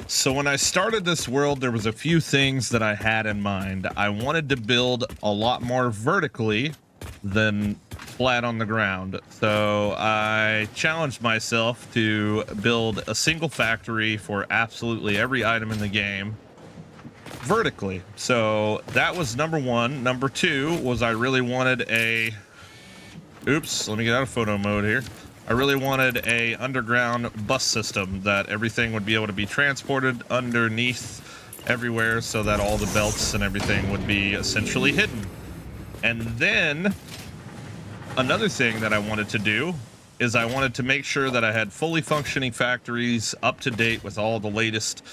So when I started this world, there was a few things that I had in mind. I wanted to build a lot more vertically than flat on the ground. So I challenged myself to build a single factory for absolutely every item in the game vertically. So that was number one. Number two was I really wanted a oops, let me get out of photo mode here. I really wanted a underground bus system that everything would be able to be transported underneath everywhere so that all the belts and everything would be essentially hidden. And then another thing that I wanted to do is I wanted to make sure that I had fully functioning factories up to date with all the latest,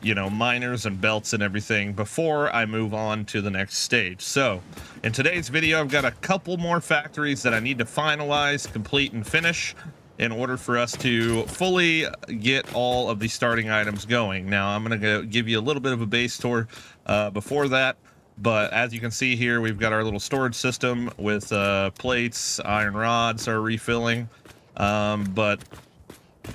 miners and belts and everything before I move on to the next stage. So in today's video, I've got a couple more factories that I need to finalize, complete, and finish in order for us to fully get all of the starting items going. Now, I'm going to give you a little bit of a base tour before that. But as you can see here, we've got our little storage system with plates, iron rods are refilling. But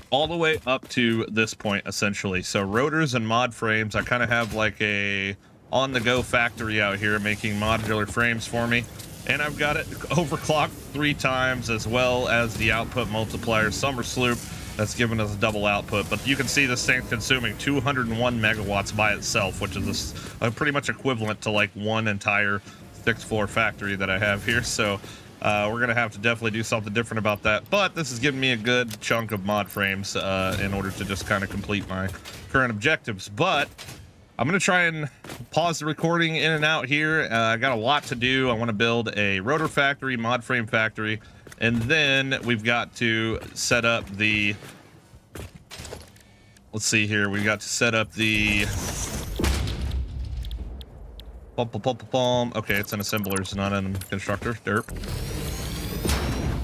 all the way up to this point, essentially. So rotors and mod frames, I kind of have like a on-the-go factory out here making modular frames for me. And I've got it overclocked 3 times, as well as the output multiplier summer sloop that's giving us double output. But you can see this thing's consuming 201 megawatts by itself, which is pretty much equivalent to like one entire 6th-floor factory that I have here. So we're gonna have to definitely do something different about that, but this is giving me a good chunk of mod frames in order to just kind of complete my current objectives. But I'm gonna try and pause the recording in and out here. I got a lot to do. I want to build a rotor factory, mod frame factory, and then we've got to set up the, let's see here, we've got to set up the okay, it's an assembler, it's not a constructor. Derp.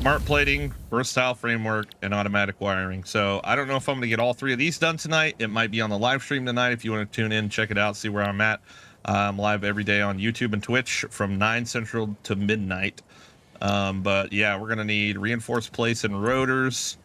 Smart plating, versatile framework, and automatic wiring. So I don't know if I'm going to get all 3 of these done tonight. It might be on the live stream tonight. If you want to tune in, check it out, see where I'm at. I'm live every day on YouTube and Twitch from 9 Central to midnight. But yeah, we're going to need reinforced plates and rotors.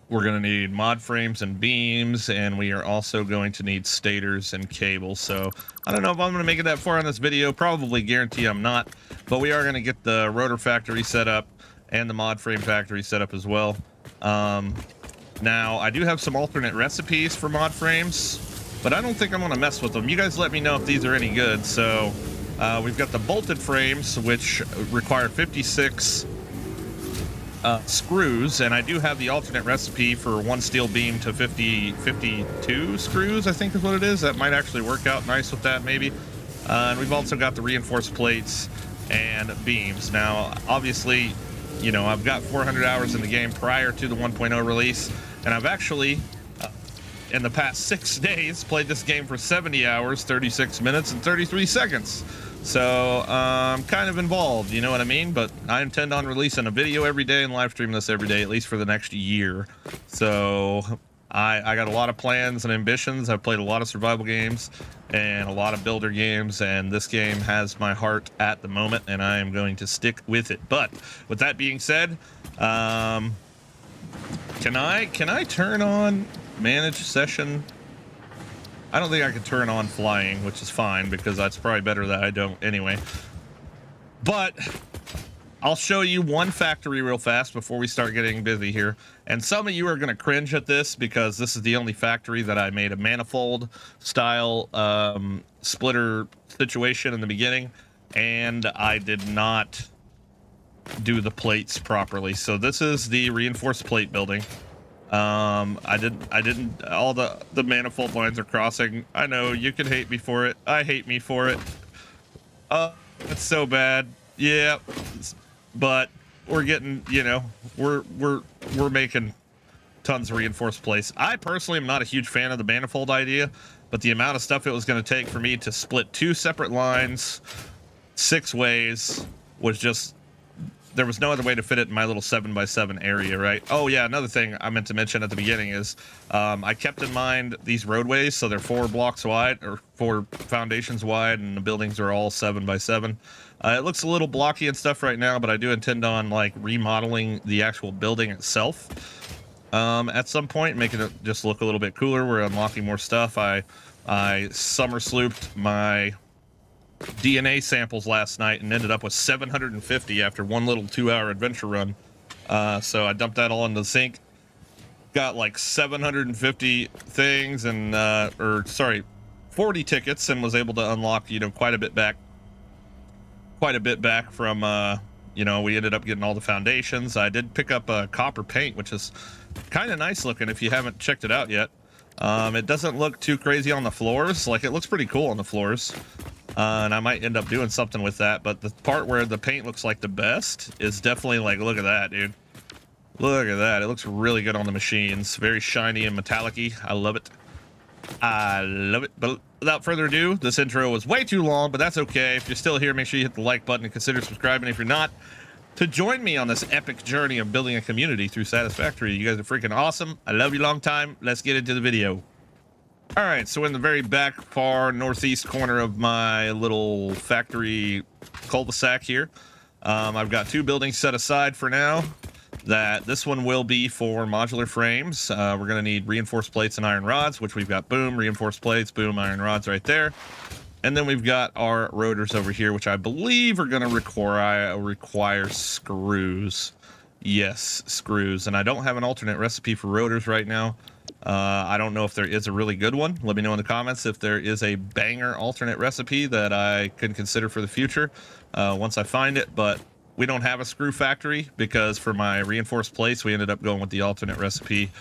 We're going to need mod frames and beams, and we are also going to need stators and cables. So I don't know if I'm going to make it that far on this video. Probably guarantee I'm not, but we are going to get the rotor factory set up and the mod frame factory set up as well. Now, I do have some alternate recipes for mod frames, but I don't think I'm going to mess with them. You guys let me know if these are any good. So we've got the bolted frames, which require 56 screws, and I do have the alternate recipe for 1 steel beam to 52 screws, I think is what it is. That might actually work out nice with that, maybe. And we've also got the reinforced plates and beams. Now, obviously, I've got 400 hours in the game prior to the 1.0 release, and I've actually, in the past 6 days, played this game for 70 hours, 36 minutes, and 33 seconds. So I'm kind of involved, you know what I mean? But I intend on releasing a video every day and live streaming this every day, at least for the next year. So I got a lot of plans and ambitions. I've played a lot of survival games and a lot of builder games, and this game has my heart at the moment, and I am going to stick with it. But with that being said, can I turn on manage session? I don't think I can turn on flying, which is fine because that's probably better that I don't anyway. But I'll show you one factory real fast before we start getting busy here. And some of you are going to cringe at this because this is the only factory that I made a manifold style splitter situation in the beginning, and I did not do the plates properly. So this is the reinforced plate building. I didn't all the manifold lines are crossing. I know you can hate me for it. I hate me for it. It's so bad. Yeah, but we're getting, we're making tons of reinforced plates. I personally am not a huge fan of the manifold idea, but the amount of stuff it was going to take for me to split 2 separate lines 6 ways was just, there was no other way to fit it in my little 7x7 area, right? Oh yeah, another thing I meant to mention at the beginning is I kept in mind these roadways, so they're 4 blocks wide or 4 foundations wide, and the buildings are all 7x7. It looks a little blocky and stuff right now, but I do intend on like remodeling the actual building itself. at some point, making it just look a little bit cooler. We're unlocking more stuff. I summer slooped my DNA samples last night and ended up with 750 after one little 2-hour adventure run. So I dumped that all into the sink. Got like 750 things and 40 tickets, and was able to unlock, you know, quite a bit back from you know, we ended up getting all the foundations. I did pick up copper paint, which is kind of nice looking if you haven't checked it out yet. It doesn't look too crazy on the floors. Like, it looks pretty cool on the floors. And I might end up doing something with that, but the part where the paint looks like the best is definitely like, look at that, dude. Look at that. It looks really good on the machines. Very shiny and metallic-y. I love it. I love it. But without further ado, this intro was way too long, but that's okay. If you're still here, make sure you hit the like button and consider subscribing if you're not, to join me on this epic journey of building a community through Satisfactory. You guys are freaking awesome. I love you long time. Let's get into the video. All right, so in the very back far northeast corner of my little factory cul-de-sac here, I've got 2 buildings set aside for now. This one will be for modular frames. We're going to need reinforced plates and iron rods, which we've got, boom, reinforced plates, boom, iron rods right there. And then we've got our rotors over here, which I believe are going to require screws. Yes, screws. And I don't have an alternate recipe for rotors right now. I don't know if there is a really good one. Let me know in the comments if there is a banger alternate recipe that I could consider for the future once I find it. But we don't have a screw factory because for my reinforced plates, we ended up going with the alternate recipe,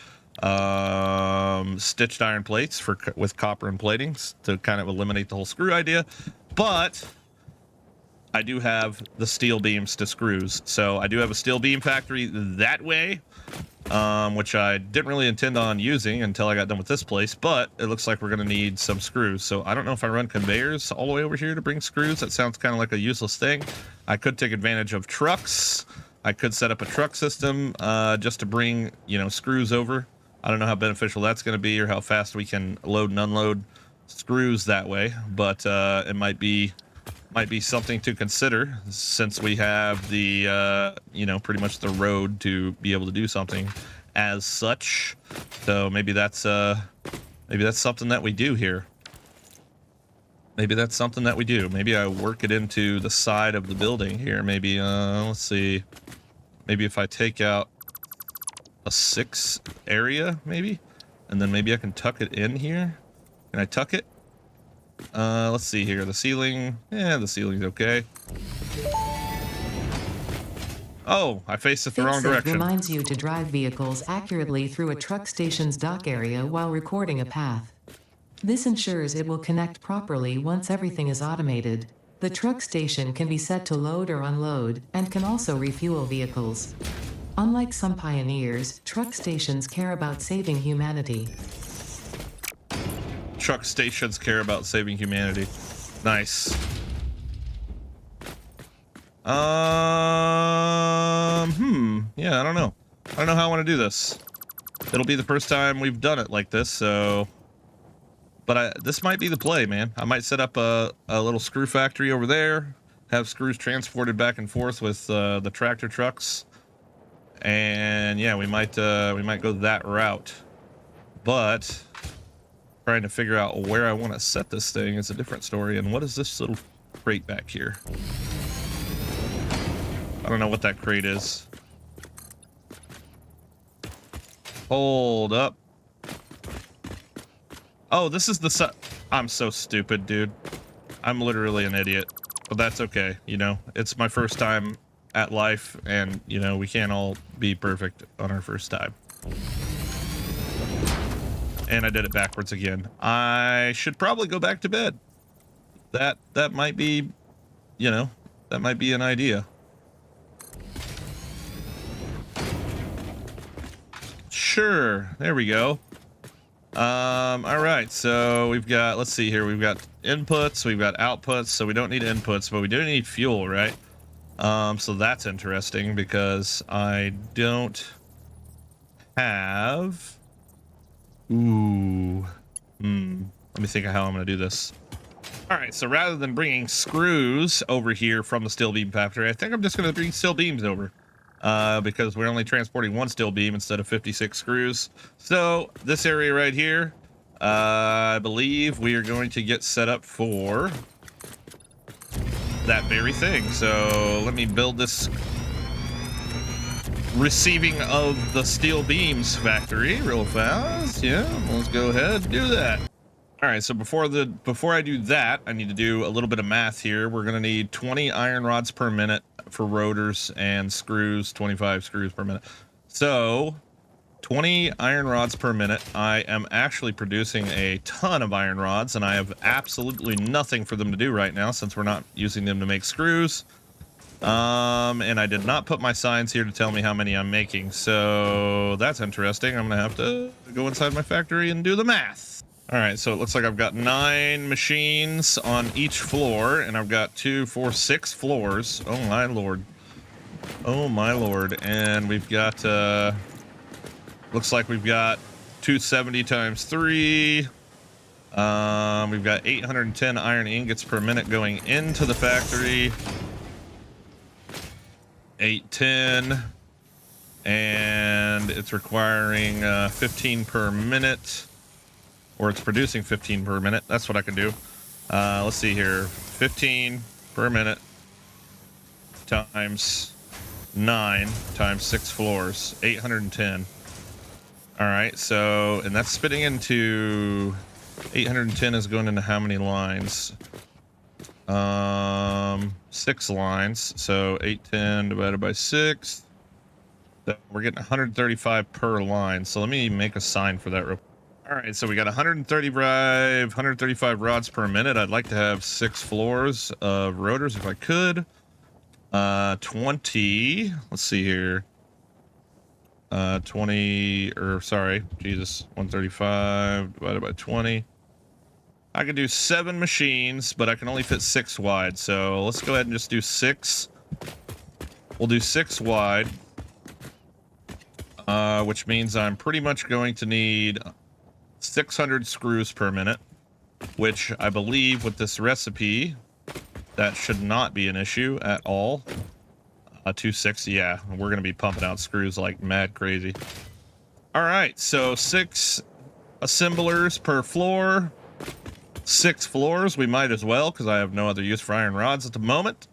stitched iron plates with copper and platings to kind of eliminate the whole screw idea. But I do have the steel beams to screws, so I do have a steel beam factory that way, which I didn't really intend on using until I got done with this place, but it looks like we're going to need some screws. So I don't know if I run conveyors all the way over here to bring screws. That sounds kind of like a useless thing. I could take advantage of trucks. I could set up a truck system just to bring, you know, screws over. I don't know how beneficial that's going to be or how fast we can load and unload screws that way, but it might be something to consider since we have the you know, pretty much the road to be able to do something as such. So maybe that's something that we do here. Maybe that's something that we do. Maybe I work it into the side of the building here. Maybe let's see, maybe if I take out a 6 area, maybe, and then maybe I can tuck it in here. Can I tuck it? Let's see here. The ceiling. Yeah, the ceiling's okay. Oh, I faced it the wrong direction. Reminds you to drive vehicles accurately through a truck station's dock area while recording a path. This ensures it will connect properly once everything is automated. The truck station can be set to load or unload, and can also refuel vehicles. Unlike some pioneers, truck stations care about saving humanity. Truck stations care about saving humanity. Nice. Yeah, I don't know. I don't know how I want to do this. It'll be the first time we've done it like this, so... But this might be the play, man. I might set up a little screw factory over there, have screws transported back and forth with the tractor trucks. And yeah, we might go that route. But... trying to figure out where I want to set this thing is a different story. And what is this little crate back here? I don't know what that crate is. Hold up. Oh, this is the I'm so stupid, dude. I'm literally an idiot, but that's okay. You know, it's my first time at life, and you know, we can't all be perfect on our first time. And I did it backwards again. I should probably go back to bed. That might be, you know, that might be an idea. Sure, there we go. All right, so we've got, let's see here, we've got inputs, we've got outputs, so we don't need inputs, but we do need fuel, right? So that's interesting because I don't have... Ooh. Let me think of how I'm going to do this. All right, so rather than bringing screws over here from the steel beam factory, I think I'm just going to bring steel beams over. because we're only transporting one steel beam instead of 56 screws. So this area right here, I believe we are going to get set up for that very thing. So let me build this receiving of the steel beams factory real fast. Yeah, let's go ahead and do that. All right, so before I do that, I need to do a little bit of math here. We're gonna need 20 iron rods per minute for rotors and screws, 25 screws per minute. So 20 iron rods per minute. I am actually producing a ton of iron rods, and I have absolutely nothing for them to do right now since we're not using them to make screws. And I did not put my signs here to tell me how many I'm making, so that's interesting. I'm gonna have to go inside my factory and do the math. All right, so it looks like I've got 9 machines on each floor, and I've got 2, 4, 6 floors. Oh my lord. Oh my lord. And we've got looks like we've got 270 times 3. We've got 810 iron ingots per minute going into the factory. 810, and it's requiring 15 per minute, or it's producing 15 per minute. That's what I can do. Let's see here. 15 per minute times 9 times 6 floors, 810. All right, so, and that's spitting into 810 is going into how many lines? 6 lines, so 810 divided by 6. We're getting 135 per line. So let me make a sign for that. All right, so we got 135 rods per minute. I'd like to have 6 floors of rotors if I could. 20. Let's see here. 20, or sorry, Jesus, 135 divided by 20. I can do 7 machines, but I can only fit 6 wide. So let's go ahead and just do 6. We'll do 6 wide, which means I'm pretty much going to need 600 screws per minute, which I believe with this recipe, that should not be an issue at all. 260, yeah, we're going to be pumping out screws like mad crazy. All right, so 6 assemblers per floor. 6 floors, we might as well, because I have no other use for iron rods at the moment.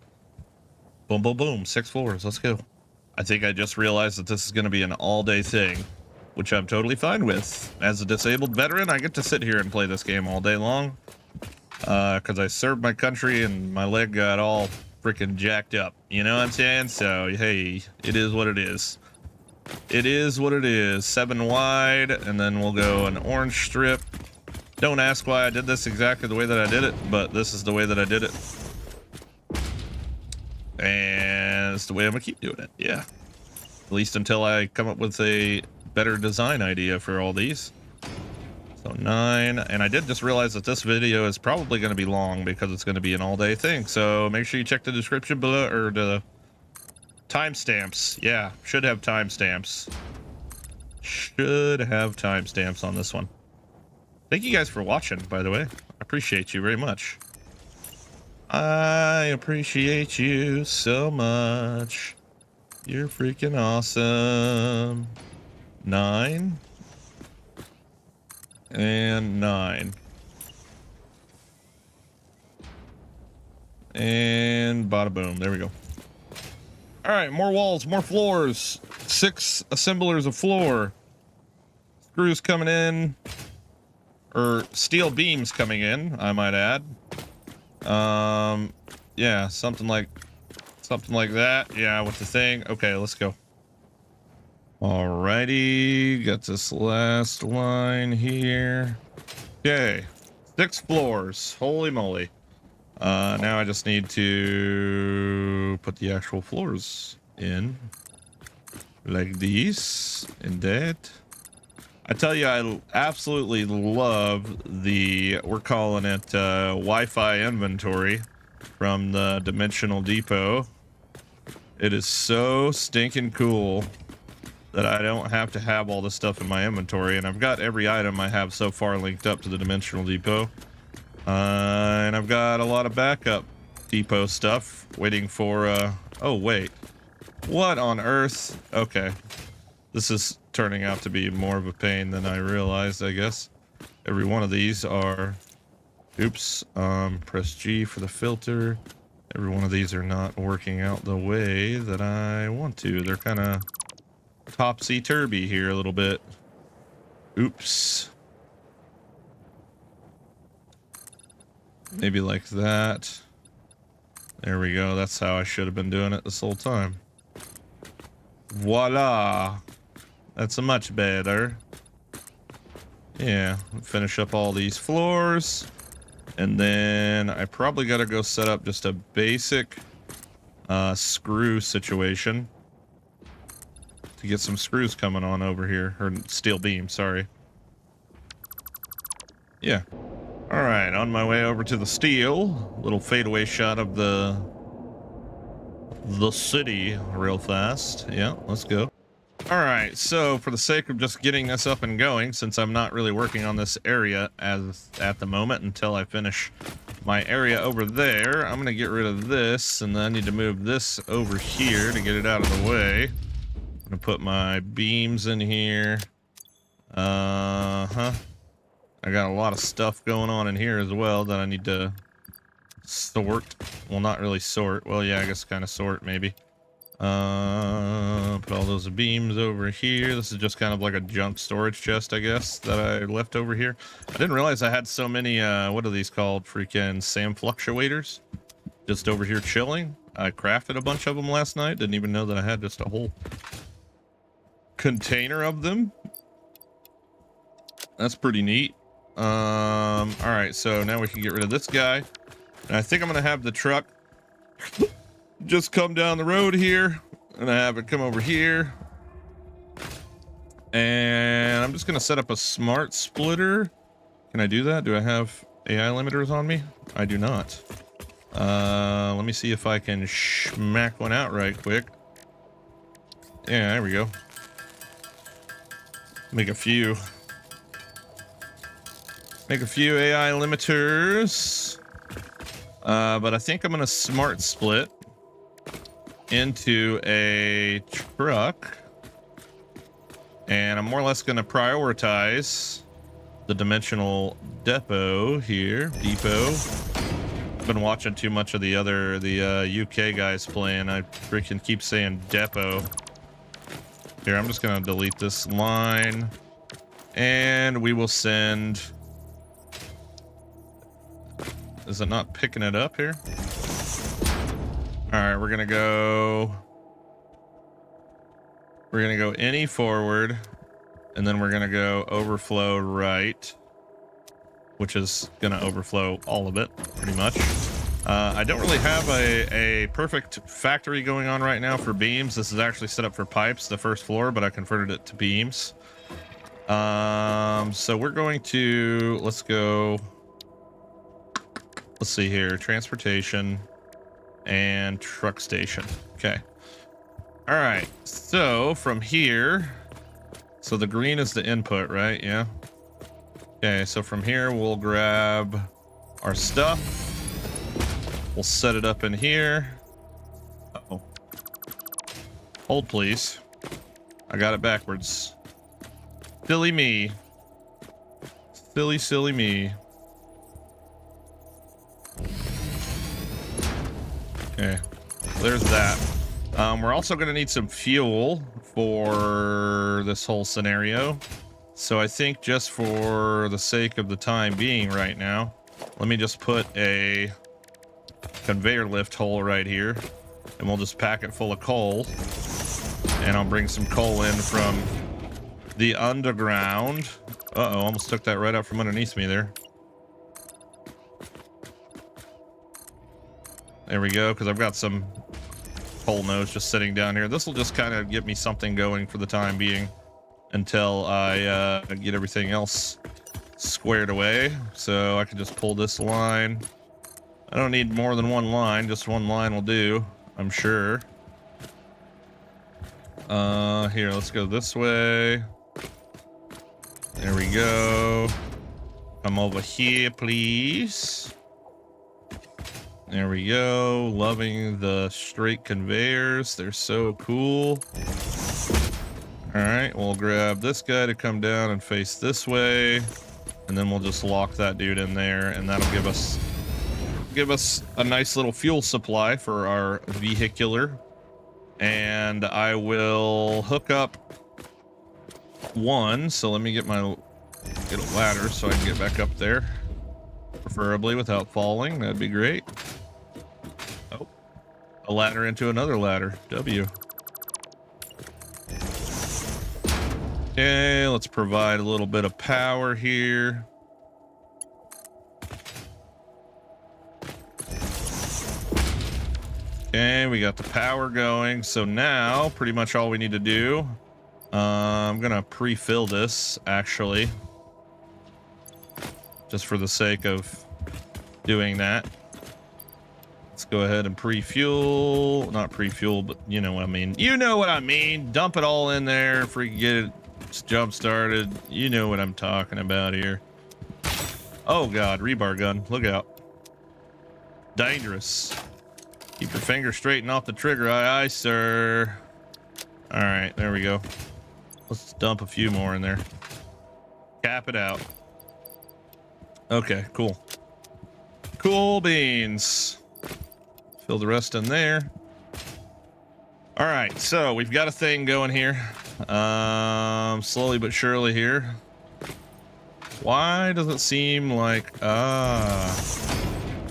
Boom, boom, boom, 6 floors, let's go. I think I just realized that this is going to be an all-day thing, which I'm totally fine with. As a disabled veteran, I get to sit here and play this game all day long, because I served my country and my leg got all freaking jacked up. You know what I'm saying? So, hey, it is what it is. It is what it is. 7 wide, and then we'll go an orange strip. Don't ask why I did this exactly the way that I did it, but this is the way that I did it. And it's the way I'm gonna keep doing it, yeah. At least until I come up with a better design idea for all these. So 9, and I did just realize that this video is probably gonna be long because it's gonna be an all-day thing. So make sure you check the description below, or the timestamps. Yeah, should have timestamps. Should have timestamps on this one. Thank you guys for watching, by the way. I appreciate you very much. I appreciate you so much. You're freaking awesome. 9. And 9. And bada boom. There we go. All right, more walls, more floors. 6 assemblers of floor. Screws coming in. Or steel beams coming in, I might add. Yeah, something like that. Yeah, with the thing. Okay, let's go. Alrighty, got this last line here. Okay, 6 floors. Holy moly. Now I just need to put the actual floors in. Like this and that. I tell you, I absolutely love the, we're calling it Wi-Fi inventory from the Dimensional Depot. It is so stinking cool that I don't have to have all this stuff in my inventory, and I've got every item I have so far linked up to the Dimensional Depot. And I've got a lot of backup depot stuff waiting for, oh wait, What on earth? Okay. This is turning out to be more of a pain than I realized, I guess. Every one of these are... Oops. Press G for the filter. Every one of these are not working out the way that I want to. They're kind of topsy-turvy here a little bit. Oops. Maybe like that. There we go. That's how I should have been doing it this whole time. Voila. That's much better. Yeah, finish up all these floors. And then I probably got to go set up just a basic screw situation to get some screws coming on over here, or steel beam, sorry. Yeah. All right, on my way over to the steel. Little fadeaway shot of the city real fast. Yeah, let's go. All right, so for the sake of just getting this up and going, since I'm not really working on this area as at the moment until I finish my area over there, I'm gonna get rid of this, and then I need to move this over here to get it out of the way. I'm gonna put my beams in here. I got a lot of stuff going on in here as well that I need to sort. Well, not really sort. Well, yeah, I guess kind of sort maybe. Put all those beams over here. This is just kind of like a junk storage chest, I guess, that I left over here. I didn't realize I had so many, what are these called? Freaking SAM fluctuators just over here chilling. I crafted a bunch of them last night. Didn't even know that I had just a whole container of them. That's pretty neat. All right, so now we can get rid of this guy. And I think I'm gonna have the truck just come down the road here, and I have it come over here. And I'm just gonna set up a smart splitter. Can I do that? Do I have AI limiters on me? I do not. Let me see if I can smack one out right quick. Yeah, there we go. Make a few AI limiters. But I think I'm gonna smart split into a truck, and I'm more or less gonna prioritize the dimensional depot here. I've been watching too much of the UK guys playing. I freaking keep saying depot. Here, I'm just gonna delete this line, and we will send... Is it not picking it up here? All right, we're gonna go any forward, and then we're gonna go overflow right, which is gonna overflow all of it pretty much. I don't really have a perfect factory going on right now for beams. This is actually set up for pipes, the first floor, but I converted it to beams. So we're going to, let's see here, transportation and truck station. Okay. All right, so from here, so the green is the input, right? Yeah. Okay, so from here we'll grab our stuff. We'll set it up in here. Uh-oh. Hold, please. I got it backwards. Silly me. Silly me. Okay, there's that. We're also going to need some fuel for this whole scenario. So I think just for the sake of the time being right now, let me just put a conveyor lift hole right here, and we'll just pack it full of coal. And I'll bring some coal in from the underground. Uh-oh, almost took that right out from underneath me there. There we go, because I've got some coal nodes just sitting down here. This will just kind of get me something going for the time being until I get everything else squared away. So I can just pull this line. I don't need more than one line, just one line will do, I'm sure. Here, let's go this way. There we go. Come over here, please. There we go. Loving the straight conveyors. They're so cool. All right, we'll grab this guy to come down and face this way, and then we'll just lock that dude in there, and that'll give us a nice little fuel supply for our vehicular. And I will hook up one. So let me get a ladder so I can get back up there, preferably without falling. That'd be great. Oh, a ladder into another ladder. W. Okay, let's provide a little bit of power here. Okay, we got the power going. So now pretty much all we need to do, I'm gonna pre-fill this actually, just for the sake of doing that. Let's go ahead and pre-fuel, not pre-fuel, but you know what I mean. You know what I mean. Dump it all in there, freaking get it jump started. You know what I'm talking about here. Oh God, rebar gun, look out. Dangerous. Keep your finger straight and off the trigger. Aye, aye, sir. All right, there we go. Let's dump a few more in there. Cap it out. Okay, cool. Cool beans. Fill the rest in there. All right, so we've got a thing going here. Slowly but surely here. Why does it seem like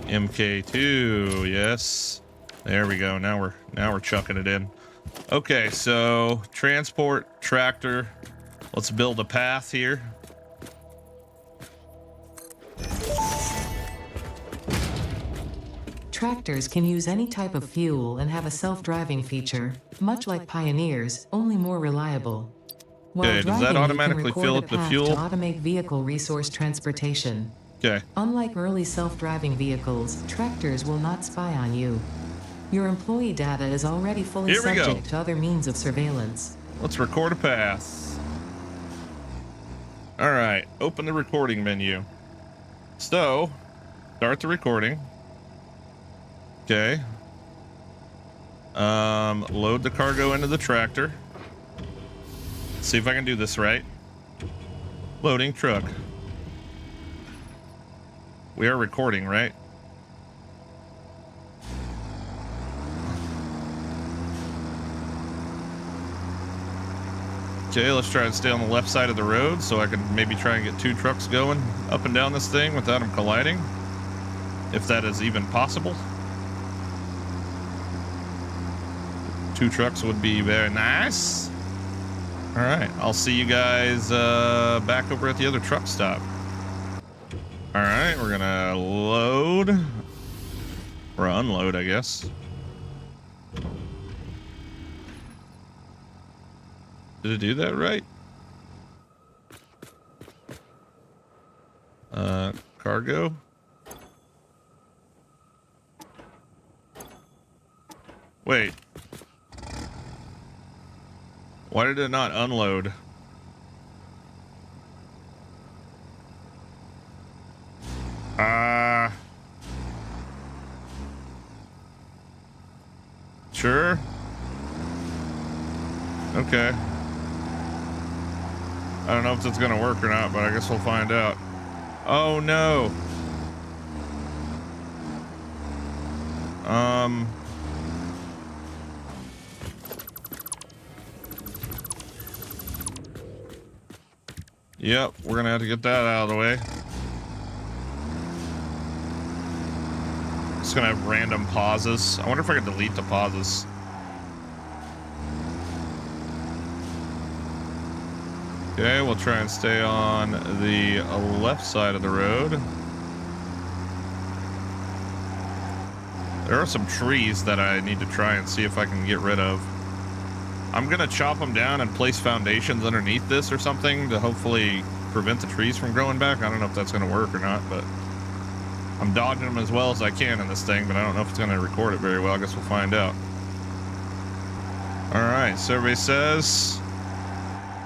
MK2? Yes. There we go. Now we're chucking it in. Okay, so transport tractor. Let's build a path here. Tractors can use any type of fuel and have a self-driving feature, much like Pioneers, only more reliable. While Okay, does that driving, automatically you can fill record up a the path fuel? to automate vehicle resource transportation. Okay. Unlike early self-driving vehicles, tractors will not spy on you. Your employee data is already fully Here we go. subject to other means of surveillance. Let's record a path. All right, open the recording menu. So, start the recording. Okay. Load the cargo into the tractor. See if I can do this right. Loading truck. We are recording, right? Okay, let's try and stay on the left side of the road so I can maybe try and get two trucks going up and down this thing without them colliding. If that is even possible. Two trucks would be very nice. All right, I'll see you guys back over at the other truck stop. All right, we're gonna load or unload, I guess. Did it do that right? Cargo. Wait. Why did it not unload? Sure. Okay. I don't know if it's gonna work or not, but I guess we'll find out. Oh no. Yep, we're gonna have to get that out of the way. It's gonna have random pauses. I wonder if I can delete the pauses. Okay, we'll try and stay on the left side of the road. There are some trees that I need to try and see if I can get rid of. I'm gonna chop them down and place foundations underneath this or something to hopefully prevent the trees from growing back. I don't know if that's gonna work or not, but I'm dodging them as well as I can in this thing, but I don't know if it's gonna record it very well. I guess we'll find out. All right, survey says,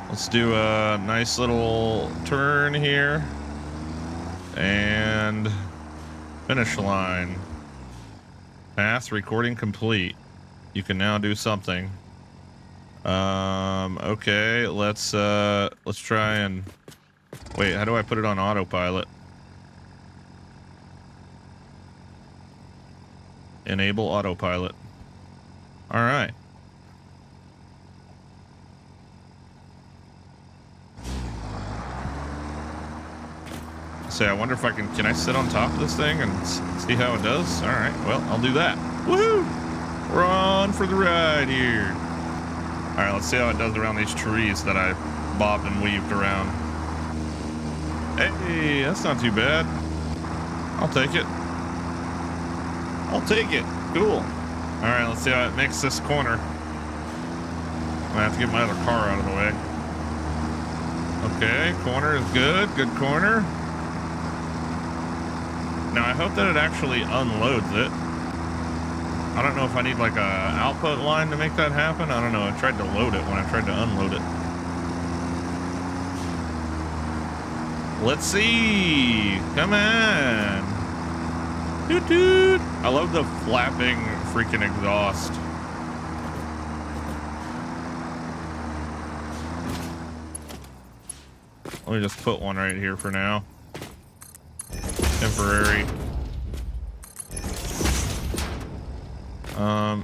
let's do a nice little turn here and finish line. Pass recording complete. You can now do something. Okay, let's try and wait, how do I put it on autopilot? Enable autopilot. All right. Say, I wonder if I can I sit on top of this thing and see how it does? All right, well, I'll do that. Woohoo! We're on for the ride here. All right, let's see how it does around these trees that I bobbed and weaved around. Hey, that's not too bad. I'll take it. I'll take it. Cool. All right, let's see how it makes this corner. I'm gonna have to get my other car out of the way. Okay, corner is good. Good corner. Now, I hope that it actually unloads it. I don't know if I need like a output line to make that happen. I don't know. I tried to load it when I tried to unload it. Let's see. Come on. Toot toot. I love the flapping freaking exhaust. Let me just put one right here for now. Temporary.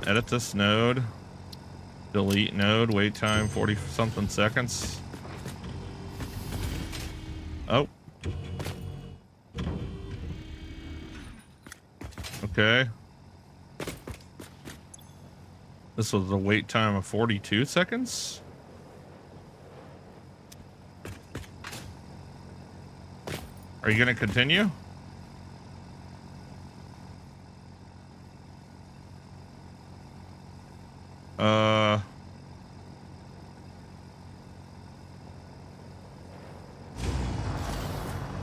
Edit this node. Delete node. Wait time 40 something seconds. Oh. Okay. This was a wait time of 42 seconds. Are you going to continue?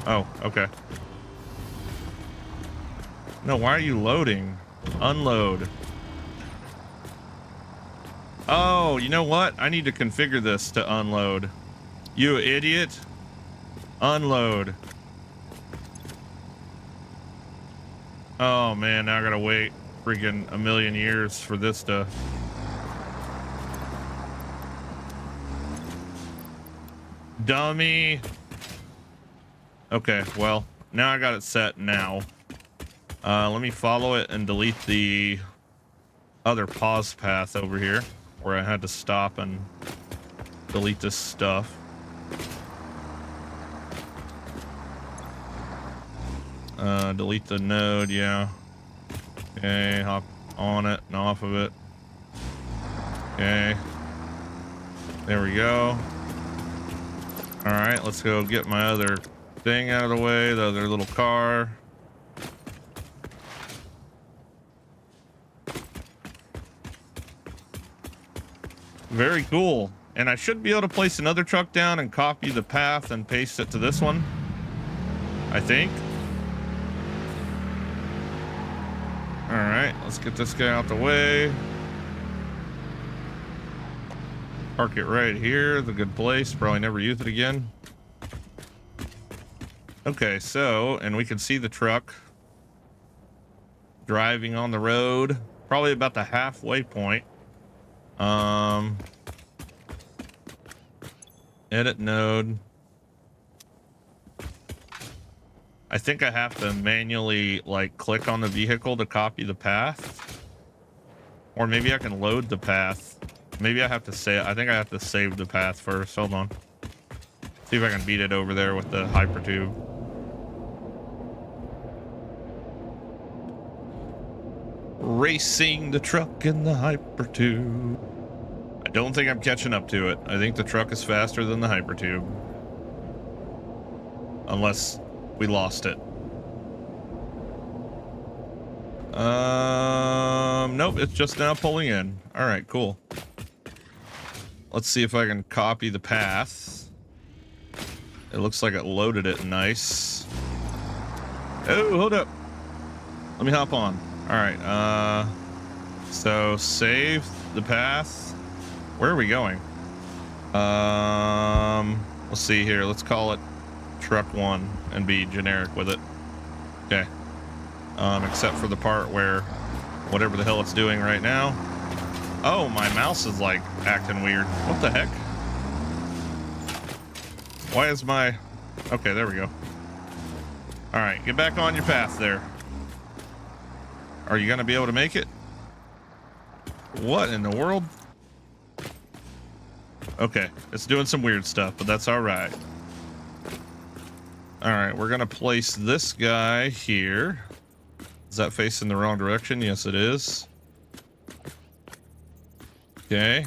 Oh, okay. No, why are you loading? Unload. Oh, you know what? I need to configure this to unload. You idiot. Unload. Oh man, now I gotta wait freaking a million years for this to... Dummy. Okay, well, now I got it set now. Let me follow it and delete the other pause path over here where I had to stop and delete this stuff. Delete the node, yeah. Okay, hop on it and off of it. Okay. There we go. All right, let's go get my other thing out of the way, the other little car. Very cool. And I should be able to place another truck down and copy the path and paste it to this one, I think. All right, let's get this guy out the way. Park it right here. It's a good place. Probably never use it again. Okay, so, and we can see the truck driving on the road, probably about the halfway point. Edit node. I think I have to manually like click on the vehicle to copy the path, or maybe I can load the path. Maybe I have to say, I think I have to save the path first. Hold on. See if I can beat it over there with the hypertube. Racing the truck in the hypertube. I don't think I'm catching up to it. I think the truck is faster than the hypertube. Unless we lost it. Nope, it's just now pulling in. All right, cool. Let's see if I can copy the path. It looks like it loaded it nice. Oh, hold up. Let me hop on. All right, so save the path. Where are we going? Let's see here. Let's call it truck 1 and be generic with it. Okay. Except for the part where whatever the hell it's doing right now. Oh, my mouse is like acting weird. What the heck? Why is my... Okay, there we go. All right, get back on your path there. Are you gonna be able to make it? What in the world? Okay, it's doing some weird stuff, but that's all right. All right, we're gonna place this guy here. Is that facing the wrong direction? Yes, it is. Okay.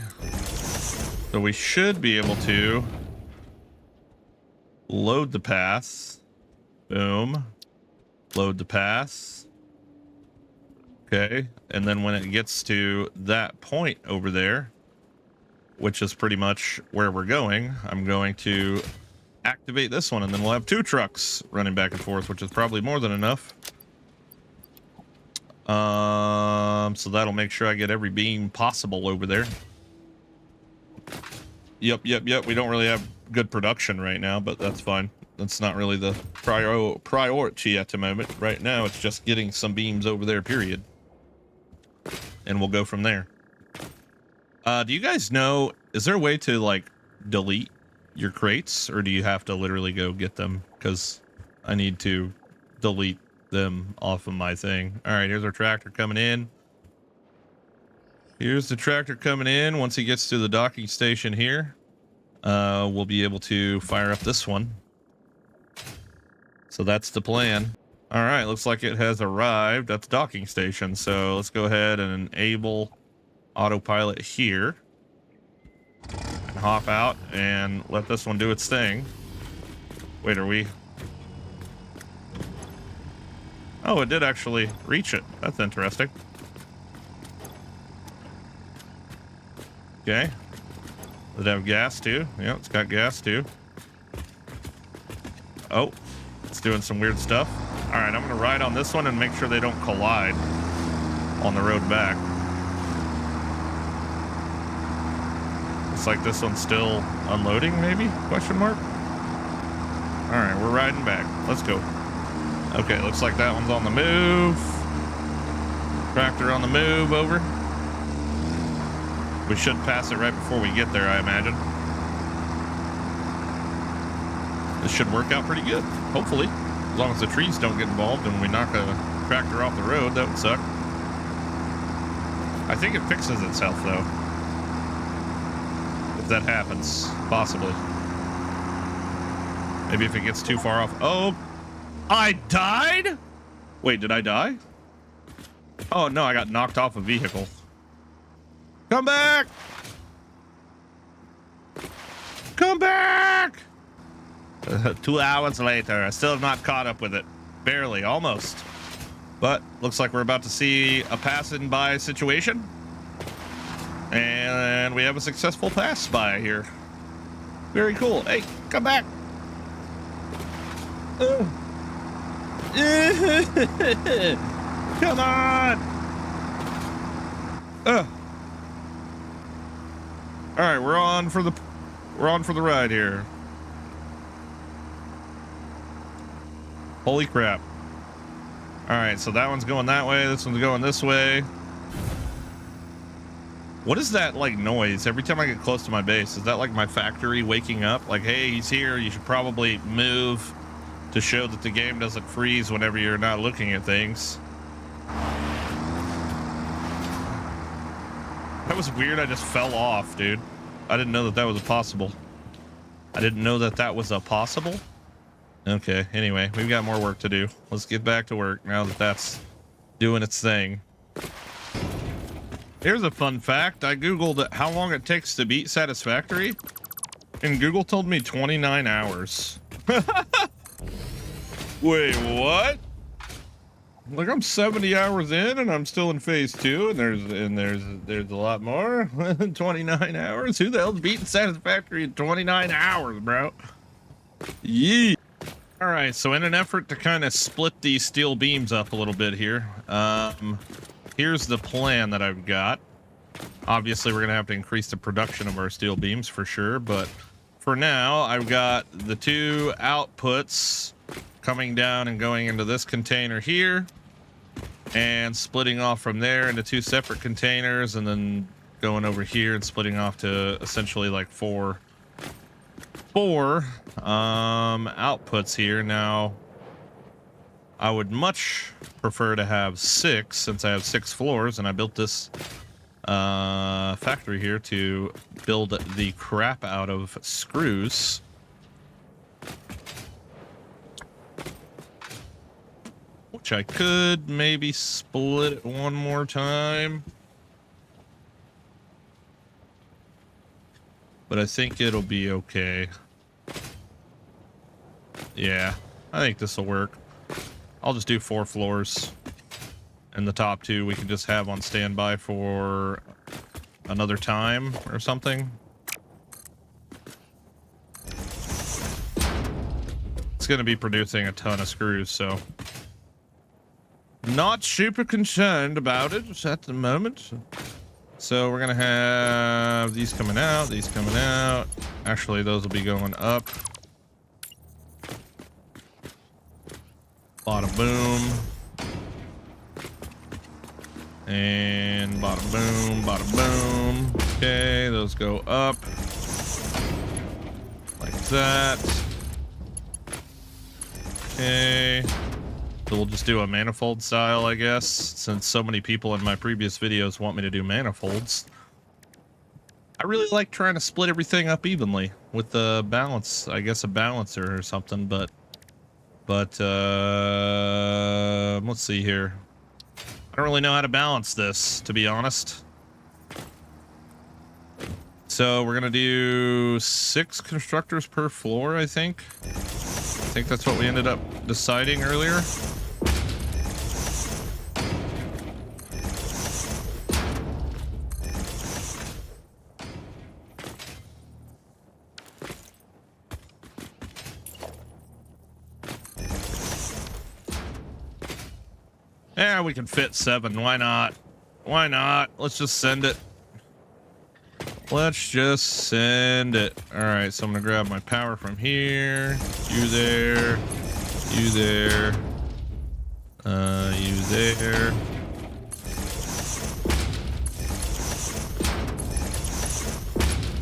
So we should be able to load the paths. Boom. Load the paths. Okay. And then when it gets to that point over there, which is pretty much where we're going, I'm going to activate this one, and then we'll have 2 trucks running back and forth, which is probably more than enough. So that'll make sure I get every beam possible over there. Yep. We don't really have good production right now, but that's fine. That's not really the priority at the moment. Right now, it's just getting some beams over there, period. And we'll go from there. Do you guys know, is there a way to, like, delete your crates, or do you have to literally go get them? Because I need to delete them off of my thing. All right, here's our tractor coming in. Here's the tractor coming in. Once he gets to the docking station here, we'll be able to fire up this one. So that's the plan. All right, looks like it has arrived at the docking station. So let's go ahead and enable autopilot here and hop out and let this one do its thing. Wait, are we... Oh, it did actually reach it. That's interesting. Okay. Does it have gas too? Yeah, it's got gas too. Oh, it's doing some weird stuff. All right, I'm gonna ride on this one and make sure they don't collide on the road back. Looks like this one's still unloading, maybe? Question mark? All right, we're riding back. Let's go. Okay, looks like that one's on the move. Tractor on the move over. We should pass it right before we get there, I imagine. This should work out pretty good, hopefully. As long as the trees don't get involved and we knock a tractor off the road, that would suck. I think it fixes itself, though. If that happens, possibly. Maybe if it gets too far off. Oh, I died? Wait, did I die? Oh, no, I got knocked off a vehicle. Come back! Come back! 2 hours later, I still have not caught up with it. Barely, almost. But looks like we're about to see a passing by situation. And we have a successful pass by here. Very cool. Hey, come back! Come on! All right, we're on for the ride here. Holy crap. All right, so that one's going that way, this one's going this way. What is that like noise every time I get close to my base? Is that like my factory waking up? Like, hey, he's here, you should probably move to show that the game doesn't freeze whenever you're not looking at things. That was weird. I just fell off, dude. I didn't know that that was possible. I didn't know that that was a possible. Okay, anyway, we've got more work to do. Let's get back to work now that that's doing its thing. Here's a fun fact. I Googled how long it takes to beat Satisfactory, and Google told me 29 hours. Wait, what? Like, I'm 70 hours in and I'm still in phase 2, and there's a lot more. 29 hours? Who the hell's beating Satisfactory in 29 hours, bro? Yee. All right, so in an effort to kind of split these steel beams up a little bit here, here's the plan that I've got. Obviously, we're gonna have to increase the production of our steel beams for sure, but for now, I've got the 2 outputs coming down and going into this container here. and splitting off from there into 2 separate containers, and then going over here and splitting off to essentially like four outputs here. Now I would much prefer to have 6, since I have 6 floors, and I built this factory here to build the crap out of screws. Which I could maybe split it one more time. But I think it'll be okay. Yeah, I think this will work. I'll just do 4 floors. And the top 2 we can just have on standby for another time or something. It's going to be producing a ton of screws, so not super concerned about it at the moment. So we're going to have these coming out, these coming out. Actually, those will be going up. Bada boom. And bada boom, bada boom. Okay, those go up. Like that. Okay. So we'll just do a manifold style, I guess, since so many people in my previous videos want me to do manifolds. I really like trying to split everything up evenly with the balance, I guess a balancer or something, but let's see here. I don't really know how to balance this, to be honest. So we're gonna do 6 constructors per floor, I think. I think that's what we ended up deciding earlier. Yeah, we can fit 7. Why not? Why not? Let's just send it. Let's just send it. All right, so I'm gonna grab my power from here. You there. You there. You there.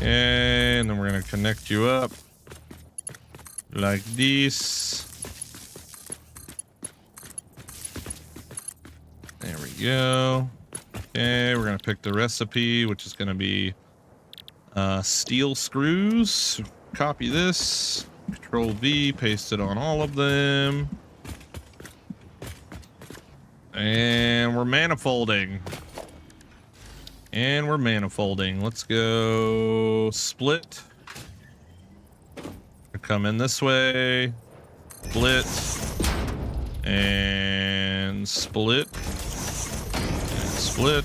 And then we're gonna connect you up like this. There we go. Okay, we're gonna pick the recipe, which is gonna be steel screws. Copy this. Control V, paste it on all of them. And we're manifolding. And we're manifolding. Let's go split. Come in this way. Split. And split. Split,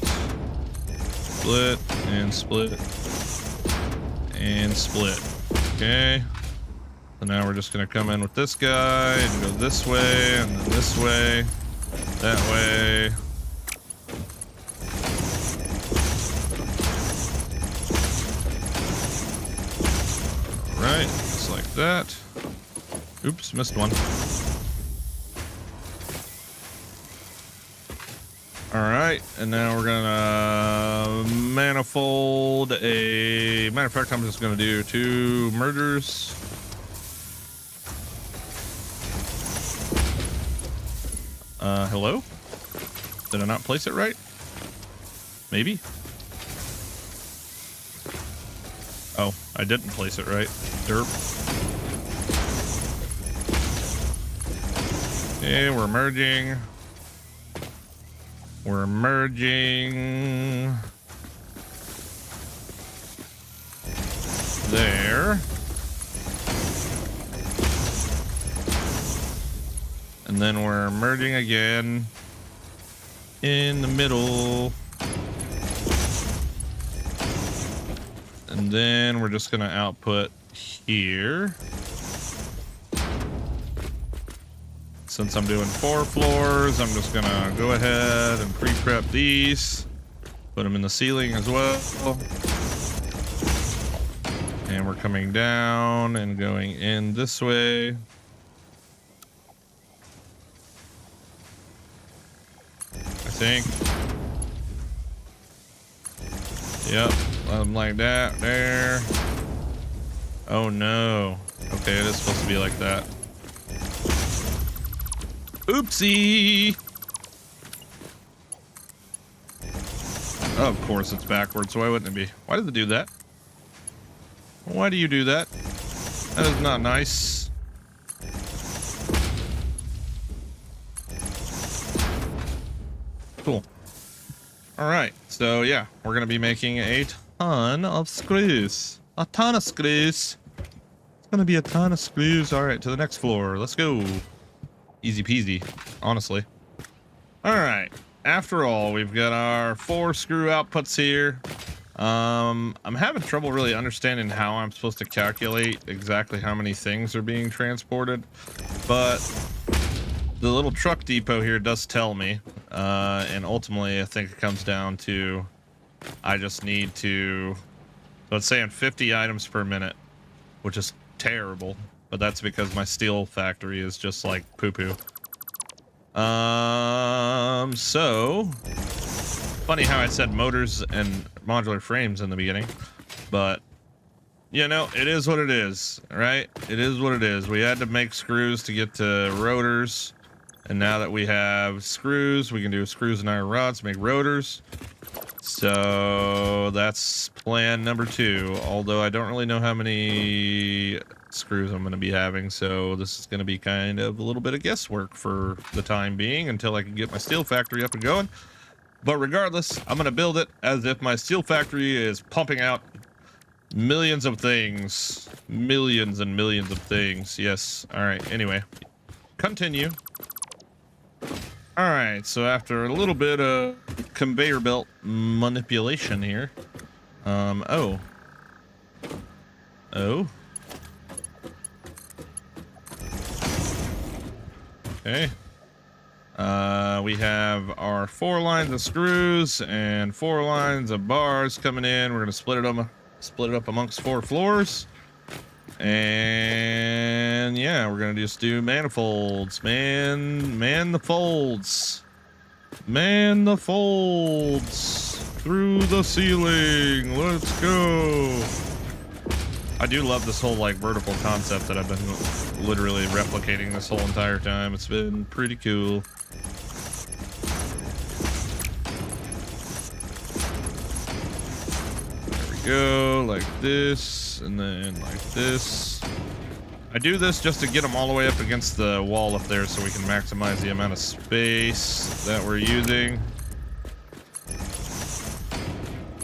split, and split, and split. Okay. So now we're just gonna come in with this guy and go this way, and then this way, that way. All right, just like that. Oops, missed one. All right, and now we're gonna manifold a. Matter of fact, I'm just gonna do 2 mergers. Hello? Did I not place it right? Maybe. Oh, I didn't place it right. Derp. Okay, we're merging. We're merging there. And then we're merging again in the middle. And then we're just gonna output here. Since I'm doing 4 floors, I'm just gonna go ahead and pre-prep these. Put them in the ceiling as well. And we're coming down and going in this way. Sink. Yep, let them like that. There. Oh no. Okay, it is supposed to be like that. Oopsie. Oh, of course it's backwards. Why wouldn't it be? Why does it do that? Why do you do that? That is not nice. Cool. All right. So yeah, we're going to be making a ton of screws. A ton of screws. It's going to be a ton of screws. All right, to the next floor. Let's go. Easy peasy, honestly. All right. After all, we've got our 4 screw outputs here. I'm having trouble really understanding how I'm supposed to calculate exactly how many things are being transported, but the little truck depot here does tell me, and ultimately I think it comes down to I just need to, so it's saying 50 items per minute, which is terrible, but that's because my steel factory is just like poo-poo. So funny how I said motors and modular frames in the beginning, but you know, it is what it is, right? It is what it is. We had to make screws to get to rotors, and now that we have screws, we can do screws and iron rods, make rotors. So that's plan number 2, although I don't really know how many screws I'm going to be having, so this is going to be kind of a little bit of guesswork for the time being until I can get my steel factory up and going. But regardless, I'm going to build it as if my steel factory is pumping out millions of things. Millions and millions of things. Yes. All right. Anyway, continue. All right. So after a little bit of conveyor belt manipulation here. Oh. Okay. We have our 4 lines of screws and 4 lines of bars coming in. We're gonna split it up amongst 4 floors, and yeah, we're gonna just do manifolds. Man the folds through the ceiling. Let's go. I do love this whole like vertical concept that I've been literally replicating this whole entire time. It's been pretty cool. Go like this, and then like this. I do this just to get them all the way up against the wall up there so we can maximize the amount of space that we're using.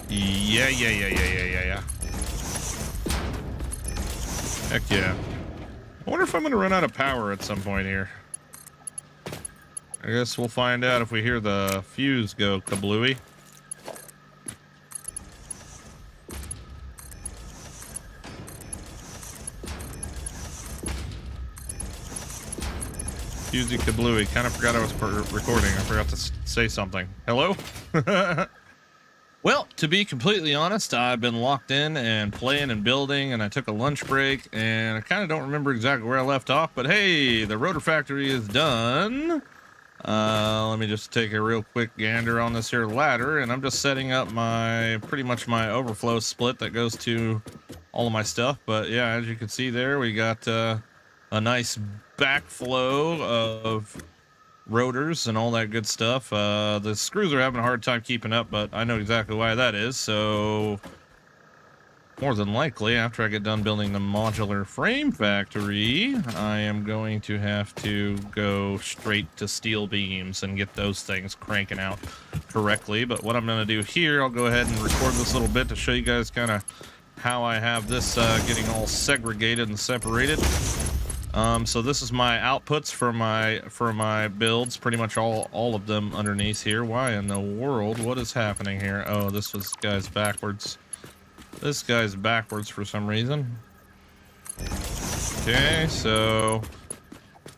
Yeah. Heck yeah. I wonder if I'm gonna run out of power at some point here. I guess we'll find out if we hear the fuse go kablooey. Fusey kablooey. Kind of forgot I was recording. I forgot to say something. Hello? Well, to be completely honest, I've been locked in and playing and building, and I took a lunch break, and I kind of don't remember exactly where I left off, but hey, the rotor factory is done. Let me just take a real quick gander on this here ladder, and I'm just setting up pretty much my overflow split that goes to all of my stuff. But yeah, as you can see there, we got a nice backflow of rotors and all that good stuff. The screws are having a hard time keeping up, but I know exactly why that is. So more than likely, after I get done building the modular frame factory, I am going to have to go straight to steel beams and get those things cranking out correctly. But what I'm going to do here, I'll go ahead and record this little bit to show you guys kind of how I have this getting all segregated and separated. So this is my outputs for my builds, pretty much all of them underneath here. Why in the world? What is happening here? Oh, this guy's backwards. This guy's backwards for some reason. Okay, so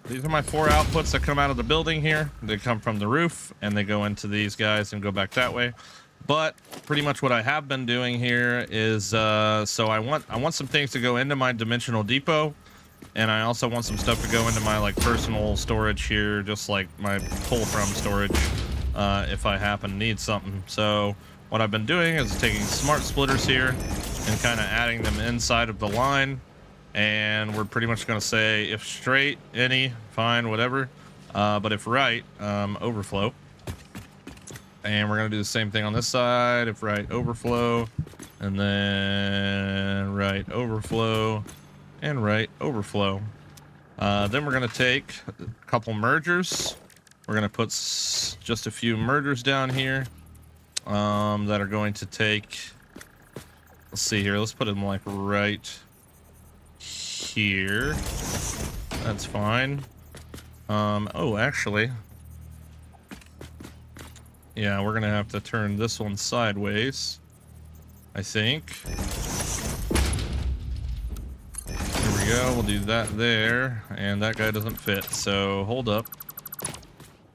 these are my 4 outputs that come out of the building here. They come from the roof and they go into these guys and go back that way. But pretty much what I have been doing here is so I want some things to go into my dimensional depot. And I also want some stuff to go into my like personal storage here, just like my pull from storage. if I happen to need something. So what I've been doing is taking smart splitters here and kind of adding them inside of the line. And we're pretty much going to say if straight, any, fine, whatever. But if right, overflow. And we're going to do the same thing on this side. If right, overflow. And then right, overflow. And right, overflow. Then we're going to take a couple mergers. We're going to put just a few mergers down here that are going to take... Let's see here. Let's put them like right here. That's fine. Oh, actually... Yeah, we're gonna have to turn this one sideways, I think. There we go, we'll do that there, and that guy doesn't fit, so hold up.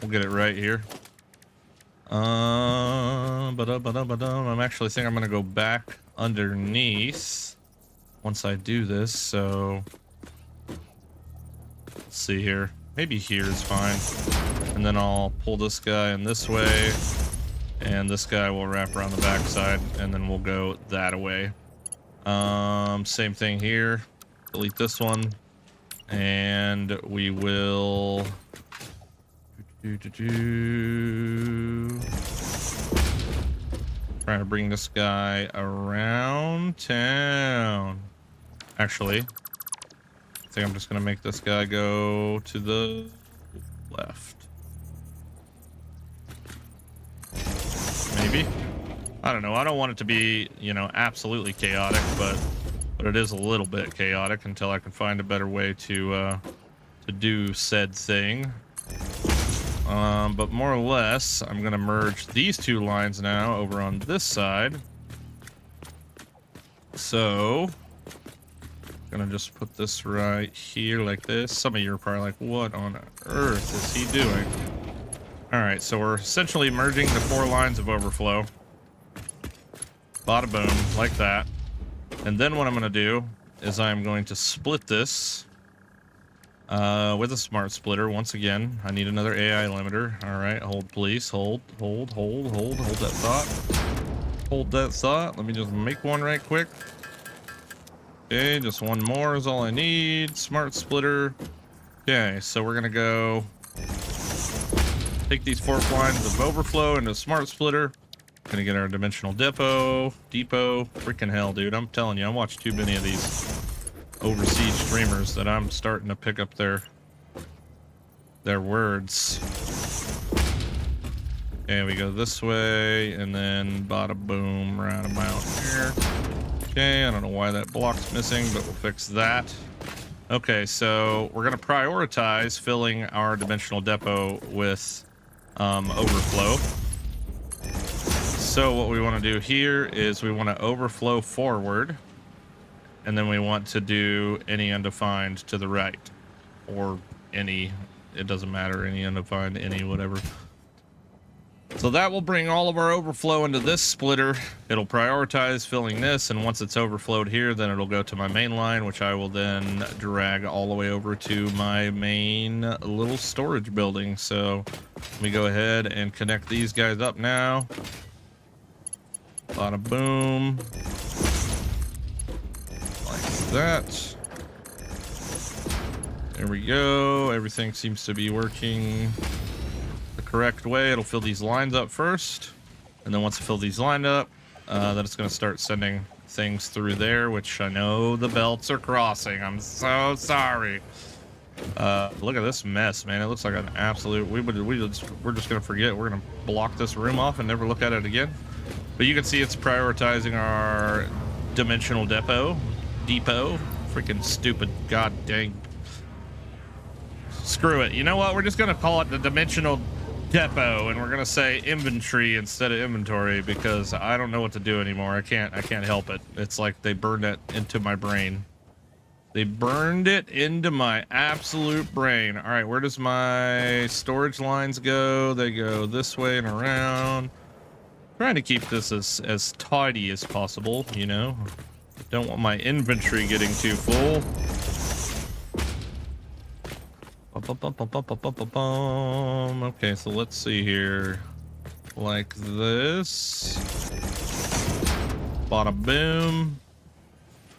We'll get it right here. I'm actually think I'm gonna go back underneath once I do this, so... Let's see here. Maybe here is fine. And then I'll pull this guy in this way, and this guy will wrap around the backside, and then we'll go that way. Same thing here. Delete this one, and we will try to bring this guy around town. Actually, I think I'm just gonna make this guy go to the left. Maybe. I don't know. I don't want it to be, you know, absolutely chaotic, but it is a little bit chaotic until I can find a better way to do said thing. But more or less, I'm gonna merge these two lines now over on this side. So, gonna just put this right here like this. Some of you are probably like, what on earth is he doing? All right, so we're essentially merging the 4 lines of overflow. Bada boom, like that. And then what I'm going to do is I'm going to split this with a smart splitter. Once again, I need another AI limiter. All right, hold please, hold that thought. Hold that thought. Let me just make one right quick. Okay, just one more is all I need. Smart splitter. Okay, so we're going to go... Take these 4 lines of overflow into a smart splitter. Gonna get our dimensional depot. Freaking hell, dude. I'm telling you, I watch too many of these overseas streamers that I'm starting to pick up their words. Okay, we go this way, and then bada boom, right about here. Okay, I don't know why that block's missing, but we'll fix that. Okay, so we're gonna prioritize filling our dimensional depot with overflow. So what we want to do here is we want to overflow forward, and then we want to do any undefined to the right, or any, it doesn't matter, any undefined, any whatever. So that will bring all of our overflow into this splitter. It'll prioritize filling this, and once it's overflowed here, then it'll go to my main line, which I will then drag all the way over to my main little storage building. So let me go ahead and connect these guys up now. Bada boom. Like that. There we go. Everything seems to be working the correct way. It'll fill these lines up first, and then once it fills these lines up, then it's going to start sending things through there, which I know the belts are crossing. I'm so sorry. Look at this mess, man. It looks like an absolute... We're just going to forget. We're going to block this room off and never look at it again. But you can see it's prioritizing our dimensional depot. Freaking stupid. God dang. Screw it. You know what? We're just going to call it the dimensional depot, and we're going to say inventory instead of inventory, because I don't know what to do anymore. I can't help it. It's like they burned it into my brain. They burned it into my absolute brain. All right, where does my storage lines go? They go this way and around. Trying to keep this as tidy as possible, you know. Don't want my inventory getting too full. Okay, so let's see here. like this. Bada boom.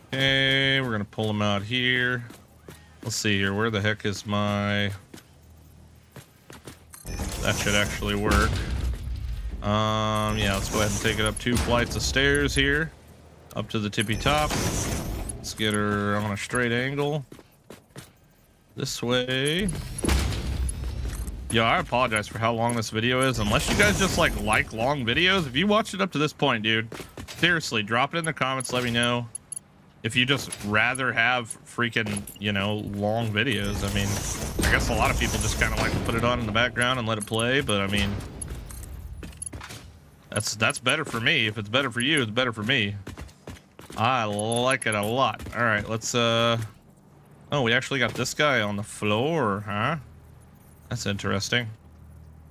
Okay, we're gonna pull them out here. Let's see here. Where the heck is my... That should actually work. Yeah, let's go ahead and take it up 2 flights of stairs here. Up to the tippy top. Let's get her on a straight angle. This way. Yo, I apologize for how long this video is. Unless you guys just like long videos. If you watched it up to this point, dude, seriously, drop it in the comments. Let me know if you just rather have freaking, you know, long videos. I mean, I guess a lot of people just kind of like to put it on in the background and let it play. But I mean, that's better for me. If it's better for you, it's better for me. I like it a lot. All right, let's oh, we actually got this guy on the floor, huh? That's interesting.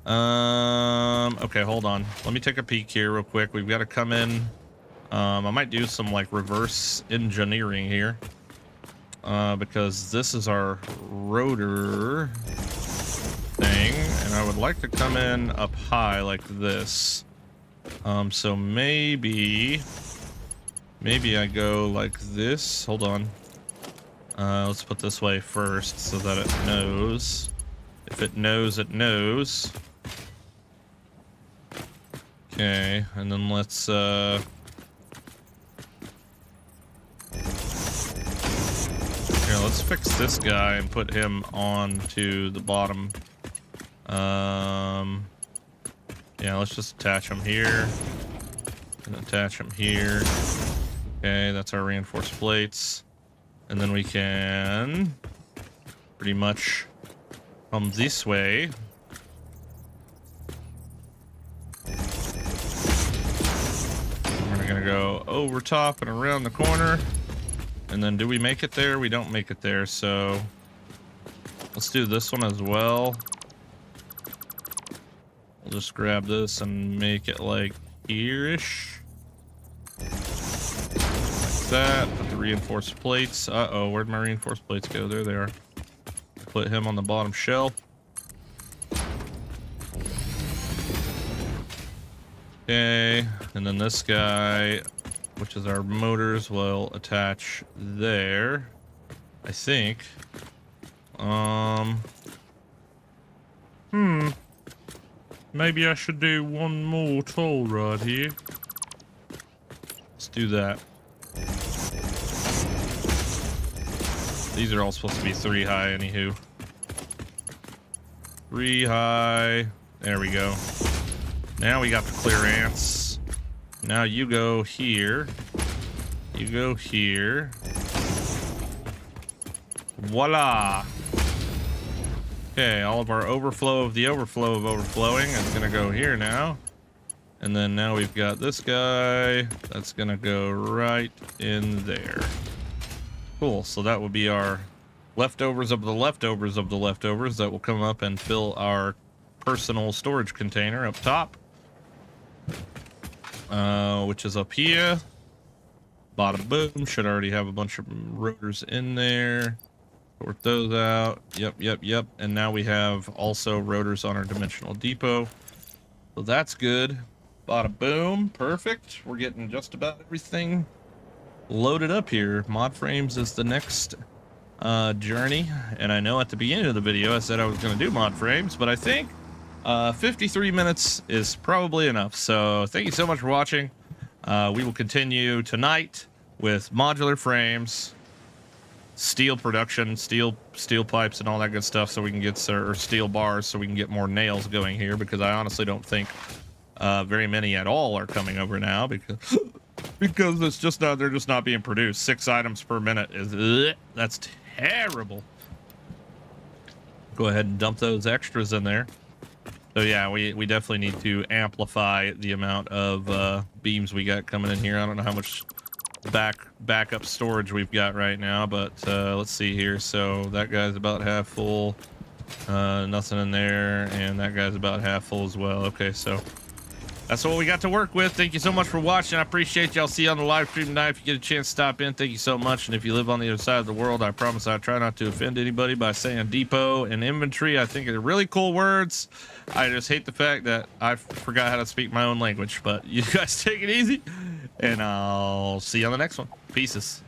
Okay, hold on. Let me take a peek here real quick. We've got to come in. I might do some like reverse engineering here. Because this is our rotor thing, and I would like to come in up high like this. So maybe I go like this. Hold on. Let's put this way first so that it knows. If it knows, it knows. Okay, and then let's here, let's fix this guy and put him onto the bottom. Yeah, let's just attach him here and attach him here. Okay, that's our reinforced plates. And then we can pretty much come this way. We're gonna go over top and around the corner. And then do we make it there? We don't make it there, so let's do this one as well. We'll just grab this and make it like here-ish. That, put the reinforced plates. Uh-oh, where'd my reinforced plates go? There they are. Put him on the bottom shelf. Okay, and then this guy, which is our motors, will attach there, I think. Maybe I should do one more toll rod here. Let's do that. These are all supposed to be 3 high, anywho. 3 high. There we go. Now we got the clearance. Now you go here. You go here. Voila. Okay, all of our overflow of the overflow of overflowing is gonna go here now. And then now we've got this guy. That's gonna go right in there. Cool, so that will be our leftovers of the leftovers of the leftovers that will come up and fill our personal storage container up top. Which is up here. Bada boom, should already have a bunch of rotors in there. Sort those out. Yep. And now we have also rotors on our dimensional depot. So that's good. Bada boom, perfect. We're getting just about everything loaded up here. Mod frames is the next journey, and I know at the beginning of the video I said I was going to do mod frames, but I think 53 minutes is probably enough. So thank you so much for watching. We will continue tonight with modular frames, steel production, steel pipes and all that good stuff, so we can get or steel bars so we can get more nails going here, because I honestly don't think very many at all are coming over now, because it's just not, they're just not being produced. 6 items per minute is that's terrible. Go ahead and dump those extras in there. So yeah, we definitely need to amplify the amount of beams we got coming in here. I don't know how much backup storage we've got right now, but let's see here. So that guy's about half full, nothing in there, and that guy's about half full as well. Okay, so that's what we got to work with. Thank you so much for watching. I appreciate y'all. See you on the live stream tonight. If you get a chance to stop in, thank you so much. And if you live on the other side of the world, I promise I try not to offend anybody by saying depot and inventory. I think they're really cool words. I just hate the fact that I forgot how to speak my own language. But you guys take it easy, and I'll see you on the next one. Peace.